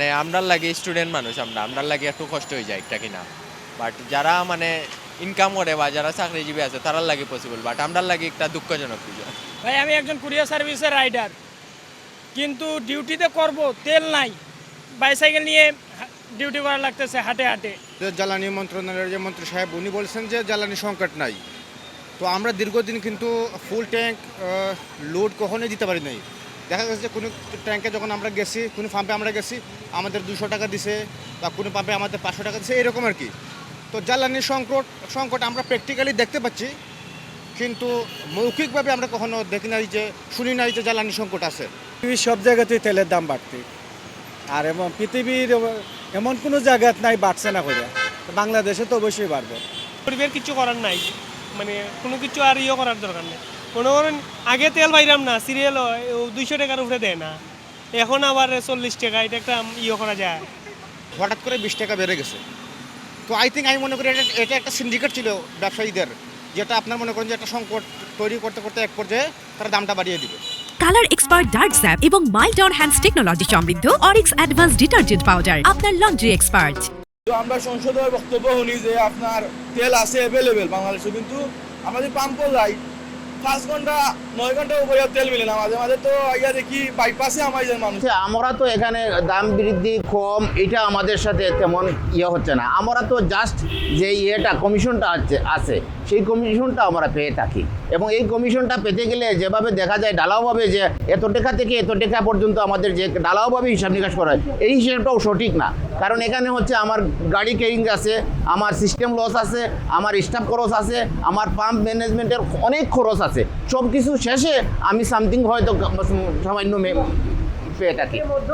মানে আমরার লাগে স্টুডেন্ট মানুষ আমরার লাগে একটু কষ্ট হয়ে যায় একটা কিনা বাট যারা মানে ইনকাম করে বা যারা চাকরিজীবী আছে তারার লাগে পসিবল বাট আমরার লাগে একটা দুঃখজনক বিষয়। ভাই আমি একজন কুরিয়ার সার্ভিসের রাইডার, কিন্তু ডিউটিতে করব তেল নাই, বাইসাইকেল নিয়ে ডিউটি করা লাগতেছে হাটে হাটে। জ্বালানি মন্ত্রণালয়ের যে মন্ত্রী সাহেব উনি বলছেন যে জ্বালানি সংকট নাই, তো আমরা দীর্ঘদিন কিন্তু ফুল ট্যাঙ্ক লোড কখনোই দিতে পারি নাই। দেখা গেছে যে কোনো ট্যাঙ্কে যখন আমরা গেছি, কোনো পাম্পে আমরা গেছি আমাদের 200 টাকা দিছে বা কোনো পাম্পে আমাদের 500 টাকা দিছে, এরকম আর কি। তো জ্বালানি সংকট আমরা প্র্যাকটিক্যালি দেখতে পাচ্ছি, কিন্তু মৌখিকভাবে আমরা কখনো দেখি নাই যে শুনি নাই যে জ্বালানি সংকট আছে। পৃথিবীর সব জায়গাতেই তেলের দাম বাড়তে, আর এবং পৃথিবীর এমন কোনো জায়গা নাই বাড়ছে না করে, বাংলাদেশে তো অবশ্যই বাড়বে। পরিবের কিছু করার নাই, মানে কোনো কিছু আর করার দরকার নেই। মনে করেন আগে তেল বাইরাম না, সিরিয়াল 200 টাকার উপরে দেয় না, এখন আবার 40 টাকা, এটা একটা করা যায়। হঠাৎ করে 20 টাকা বেড়ে গেছে। তো আমি মনে করি এটা একটা সিন্ডিকেট ছিল ব্যবসায়ীদের, যেটা আপনার মনে করেন যে একটা সংকট তৈরি করতে করতে এক পর্যায়ে তারা দামটা বাড়িয়ে দিবে। কালার এক্সপার্ট ডার্ক স্যাপ এবং মাইল্ড অন হ্যান্ডস টেকনোলজি সমৃদ্ধ অরিক্স অ্যাডভান্স ডিটারজেন্ট পাউডার আপনার লন্ড্রি এক্সপার্ট। তো আমরা সংসদে বক্তব্য শুনি যে আপনার তেল আছে অ্যাভেলেবেল বাংলাদেশে, কিন্তু আমাদের পাম্পও যাই 5 ঘন্টা 9 ঘন্টা উপরে তেল মিলে না। মাঝে মাঝে তো আইয়া দেখি বাইপাসে আমাদের মানুষ। আমরা তো এখানে দাম বৃদ্ধি কম এটা আমাদের সাথে তেমন হচ্ছে না। আমরা তো জাস্ট যে কমিশনটা আছে সেই কমিশনটা আমরা পেয়ে থাকি, এবং এই কমিশনটা পেতে গেলে যেভাবে দেখা যায় ঢালাওভাবে যে এত টাকা থেকে এত টাকা পর্যন্ত আমাদের যে ঢালাওভাবে হিসাব নিকাশ করা হয়, এই হিসাবটাও সঠিক না। কারণ এখানে হচ্ছে আমার গাড়ি কেরিং আছে, আমার সিস্টেম লস আছে, আমার স্টাফ খরচ আছে, আমার পাম্প ম্যানেজমেন্টের অনেক খরচ আছে। সব কিছু শেষে আমি সামথিং হয়তো সামান্য পেয়ে থাকি।